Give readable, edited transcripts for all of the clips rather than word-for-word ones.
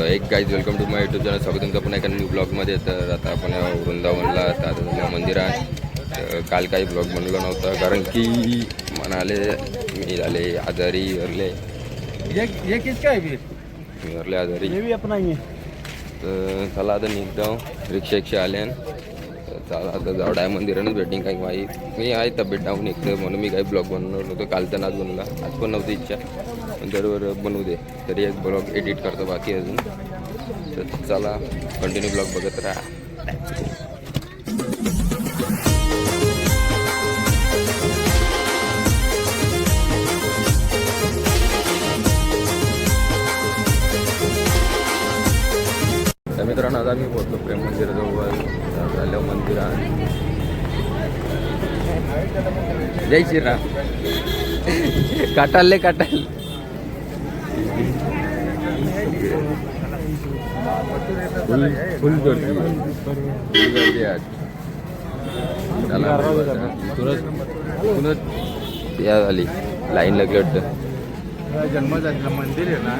एक guys welcome to my YouTube channel. स्वागत तुमचं पुन्हा एका न्यू ब्लॉगमध्ये. तर आता आपण वृंदावनला आता मंदिरात काल काही ब्लॉग बनवला नव्हता कारण की म्हणाले मी झाले आजारी वरले मी वरले आजारी. तर चला आता निघतो. रिक्षा आले चला आता जाऊ डाय मंदिरानंच भेटिंग काही माहीत मी आहे तब्येत डाऊन निघतं म्हणून मी काही ब्लॉग बनवलं नव्हतं. काल तर नाच बनवला, आज पण नव्हती इच्छा पण दरवर बनवू दे तरी एक ब्लॉग एडिट करतो बाकी अजून. तर चला कंटिन्यू ब्लॉग बघत राहा. तर मित्रांनो आता मी पोहोचलो प्रेम मंदिराजवळ. झालं मंदिरात जय श्रीराम. काटाल फुल गर्दी आज. इथूनच या झाली लाईन लागली वाटतं. जन्म झालेलं मंदिर आहे ना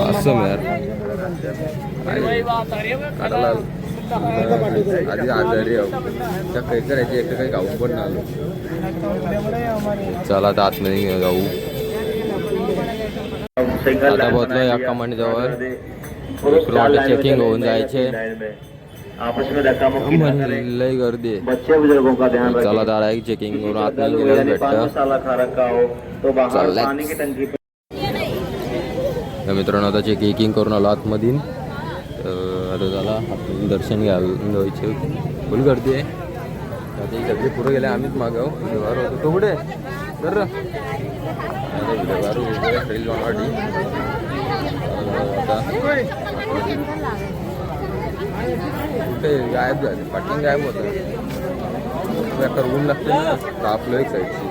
असं यार काटाला आधी आजारी त्या काही करायची एक काही गाऊ पण आलो. चला आता आतमध्ये जाऊ. आता पोहोचलो या कमांड जवळ. चेकिंग होऊन जायचे लय गर्दी. चला दादा चेकिंग करून आतमध्ये गेलं भेटतं. मित्रांनो आता चेकिंग करून आलो आतमध्ये. आता झाला दर्शन घ्यायचे. फुल गर्दी आहे. आता ही सगळी पुढे गेले आम्हीच मागाव व्यवहार होतो तो पुढे तर व्यवहार रील बनवाटी. आता कुठे गायब झाले पाटिंग गायब होतं. ऊन लागते ना आपलं एक साईडची.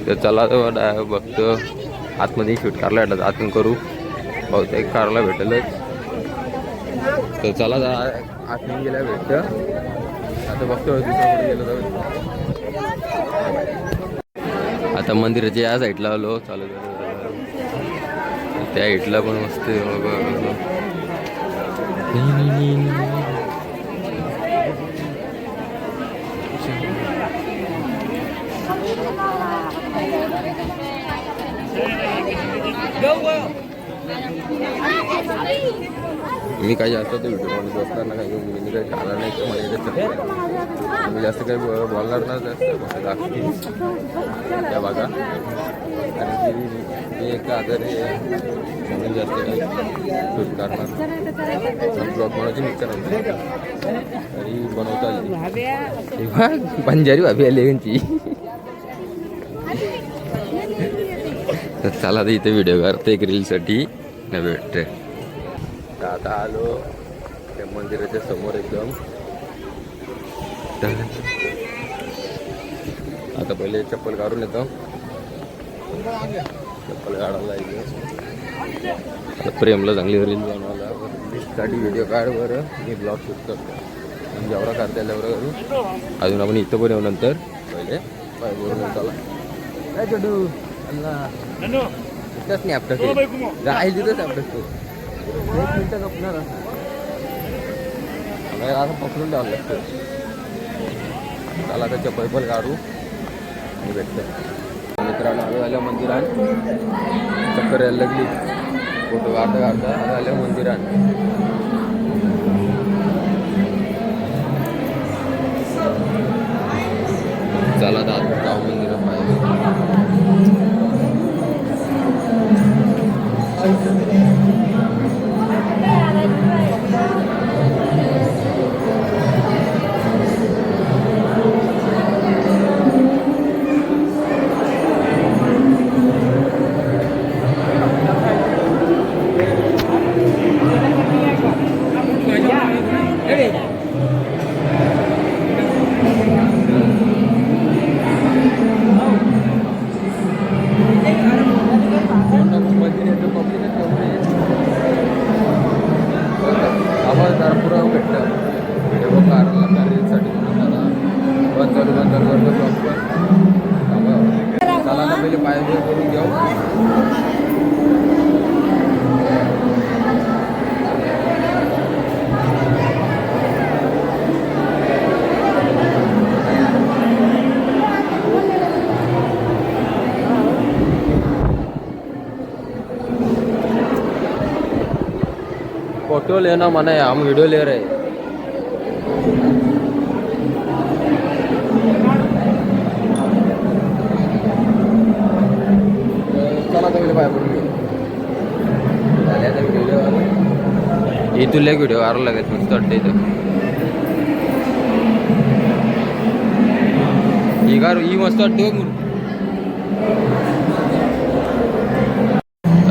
तर चला तर बघतो आतमध्ये शूट करायला भेटत आतून करू बहुतेक कारला भेटेलच. तर चला आतमध्ये गेल्या भेटतं. आता बघतो दुसऱ्याकडे गेलो तर. आता मंदिराच्या या साईडला आलो. चालू त्या साईडला पण मस्त मी काही जास्त तो व्हिडिओ बनवत बसणार ना. काही मी काही खाणार नाही तर मला मी जास्त काही बोलणार ना. जास्त दाखवते त्या बागा कारण की मी एक आजारी म्हणून जास्त काही शूट करणार. ब्लॉग बनवायची इच्छा नव्हती तरी बनवता आली. तेव्हा बंजारी भाभी आली यांची. तर चला तर इथे व्हिडिओ करते एक रीलसाठी न भेटते. तर आता आलो त्या मंदिराच्या समोर एकदम. आता पहिले चप्पल काढून येतो. चप्पल काढायला इथे प्रेमला चांगली रील बनवायला साठी व्हिडिओ काढ बरं. मी ब्लॉग शूट करतो जेवढा काढता येईल तेवढं करू. अजून आपण इथं पण येऊ नंतर. पहिले पाय बरोबर चला काय चढू इथंच नाही आपटत राहील तिथंच आपटतो. 1 मिनिटं गपणार असं पकडून द्यावं लागतं. त्याला त्याच्या पैपल काढू आणि भेटतं. मित्रांनो आलो आल्या मंदिरात. चक्कर यायला लागली. फोटो काढता आल्या मंदिरात. चला आता जाऊ मंदिरात पाहिजे. बंद चालू करतो ब्लॉग पण चला आता पहिले पाय करून घेऊ. फोटो लेना मना है, हम वीडियो ले रहे हैं. चला तर पाय पडून घेऊ. व्हिडिओ इथून एक व्हिडिओ आला लागेल मस्त वाटतं इथं. ही मस्त वाटते.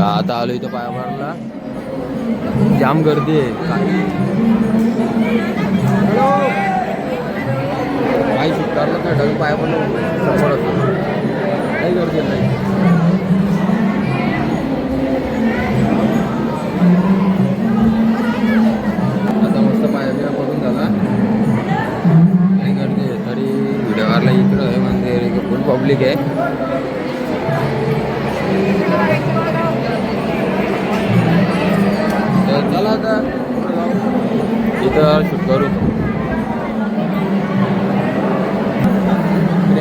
आता आलो इथं पाया मारला. जाम गर्दी आहे. काही स्वीकारलं नाही डावी पाया पडलं समोर काही गर्दी नाही. आता मस्त पाया बिया पडून झाला. काही गर्दी आहे तरी व्हिडिओवरला इकडं आहे मंदिर फुल पब्लिक आहे. चला आता इथं शूट करू.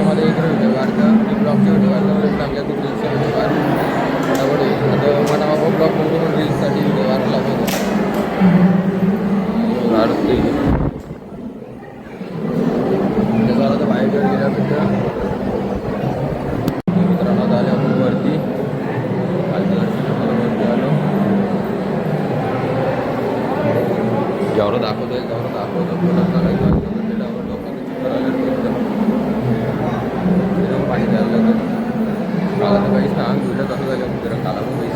मध्ये इकडे व्हिडिओ काढतं ब्लॉगचे व्हिडिओ काढतं चांगल्या तू रील्सचा व्हिडिओ काढ फटाफट आता मला बाबा ब्लॉग करून रील्ससाठी व्हिडिओ काढायला लागतो. काढते झालं तर बाहेर गेल्या मित्रांनो आले आपण वरती आलो. जेवढं दाखवतो चालायचं पाणी द्यायला लागतं. काला तर काही सांग व्हिडिओ कसं झालं जरा काला पण काही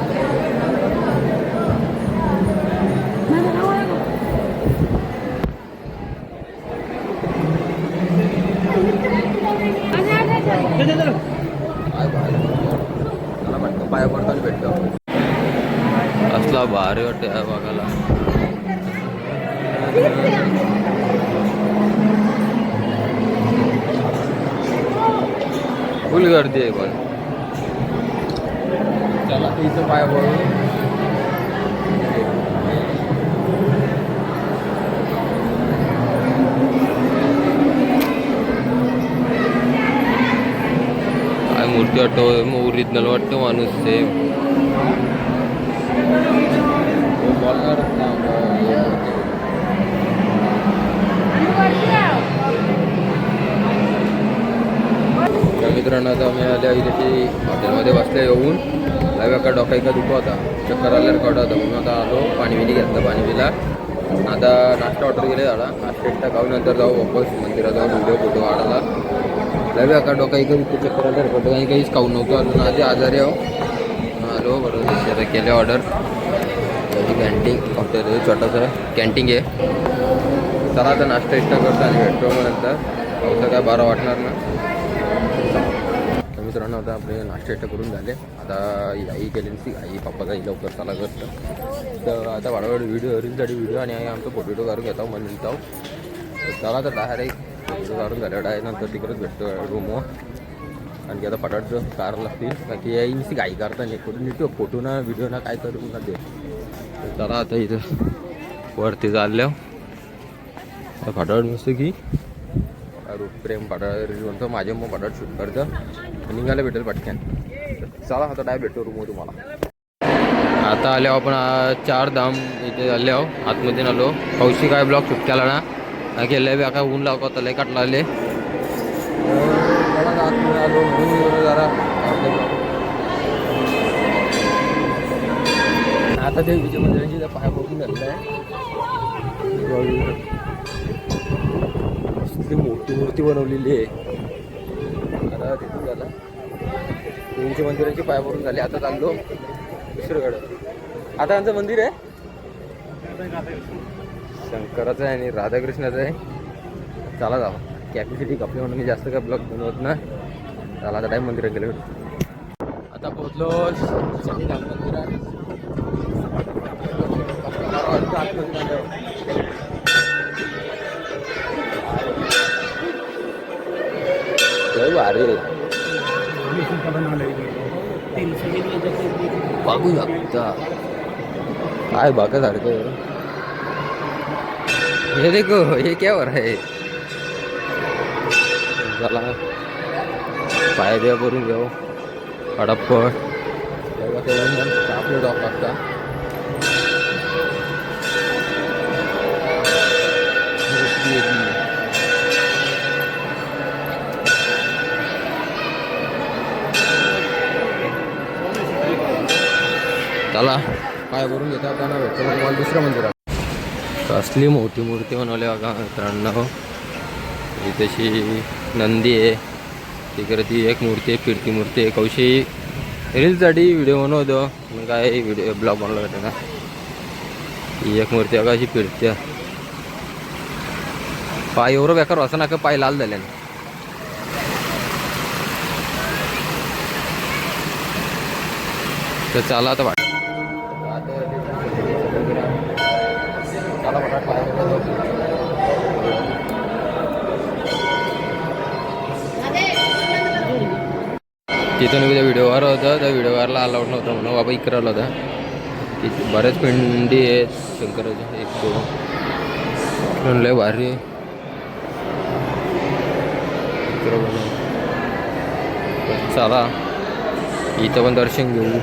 मला वाटतं पाया पडताना भेटतो. असला भारी वाटते बघायला. फुल गर्दी आहे पण चला इथं पाया पडून काय मूर्ती वाटतो ओरिजिनल वाटतं माणूस सेम. मित्रांनो आता मी आल्या इथे हॉटेलमध्ये बसल्या येऊन लाईव्ह एका डोका दुखा होता. चक्कर आल्यावर काढा होता म्हणून आता आलो. पाणी बिणी घेतलं. पाणी पिला. आता नाश्ता ऑर्डर केले झाला. नाश्ता खाऊन नंतर जाऊ वापस मंदिरात जाऊ व्हिडिओ फोटो काढायला. लाईव्ह एका डोका इकडे चक्कर आल्यावर फोटो काहीच खाऊ नव्हतं अजून आधी आजारी आलो. बरोबर आता केलं ऑर्डर. कॅन्टीन हॉटेल छोटासा कॅन्टीन आहे. चला आता नाश्ता करतो आणि भेटतो मग नंतर. पावसा काय बारा वाटणार ना. मित्रांनो आता आपले नाश्ता करून झाले. आता आई केली नसती आई पप्पा आई लवकर चाला करतं तर आता वाढवड व्हिडिओ रीलसाठी व्हिडिओ आणि आमचा फोटो काढून घेतो म्हणून जाऊ. चला तर डायरेक्ट फोटो काढून झाल्यावर आहे नंतर तिकडंच भेटतो रूमवर. आणखी आता फटाफट कार लागतील बाकी आई नुसती घाई करता नाही कुठून निघतो फोटो ना व्हिडिओ ना काय करू ना ते. चला आता इथं वरती चालल्या फटाफट नुसतं की प्रेम फटाफट रील म्हणतो माझे मग फटाफट शूट करतं निघायला भेटेल पटकन. चला आता डाय भेटतो रूम तुम्हाला. आता आले आपण 4 धाम इथे आले आहो. आतमध्ये आलो. पावशी काय ब्लॉग शूट केला ना केलं बी काय ऊन लावता लय काटला आले. आलो जरा आता देवीच्या मंदिराची पाया बघून झालेलं आहे. मोठी मूर्ती बनवलेली आहे. आता तिथून झाला देवीच्या मंदिराची पाया पडून झाली. आता चाललो दुसरीकडं. आता आमचं मंदिर आहे शंकराचं आहे आणि राधाकृष्णाचं आहे. चला जावं कॅपॅसिटी कपडे म्हणून मी जास्त काय ब्लॉग बनवत ना. चला आता टाईम मंदिरात गेलो. आता पोहोचलो शनिराम मंदिरात. लय भारी आहे. बघू शकता काय बाका सारखं. हे देखो हे क्या हो रहा है. चला पाय बिया भरून घेऊ पटापट. आपले डॉक लागता चला पाय भरून घेता त्यांना भेटतो तुम्हाला दुसरं मंदिर. असली मोठी मूर्ती बनवली बघा मित्रांनो. ही तशी नंदी आहे तिकडे ती एक मूर्ती आहे फिरती मूर्ती आहे. कौशी रीलसाठी व्हिडिओ बनवतो मग काय व्हिडिओ ब्लॉग बनवला होता ना. ही एक मूर्ती बघा अशी फिरते. पाय एवढं बेकार असं ना का पाय लाल झाल्याने. तर चला आता वाट तिथून उद्या व्हिडिओवर होतं त्या व्हिडिओवरला अलाउड नव्हतं म्हणून बाबा इकडं आला होता. तिथे बऱ्याच पिंडी आहेत शंकराच्या. एक दोन लय भारी चला इथं पण दर्शन घेऊ.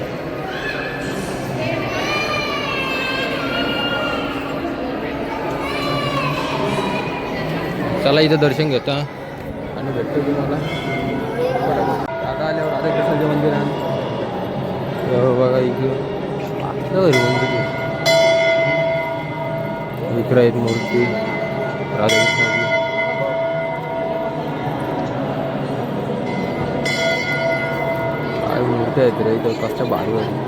चला इथं दर्शन घेता आणि भेटतो तुम्हाला आता आल्यावर. राधाकृष्णाचे मंदिर आहे बघा इकडे. मंदिर इकडे आहेत मूर्ती राधाकृष्णाची. काय मूर्ती आहेत रे इथं कसं भारी वाटतं.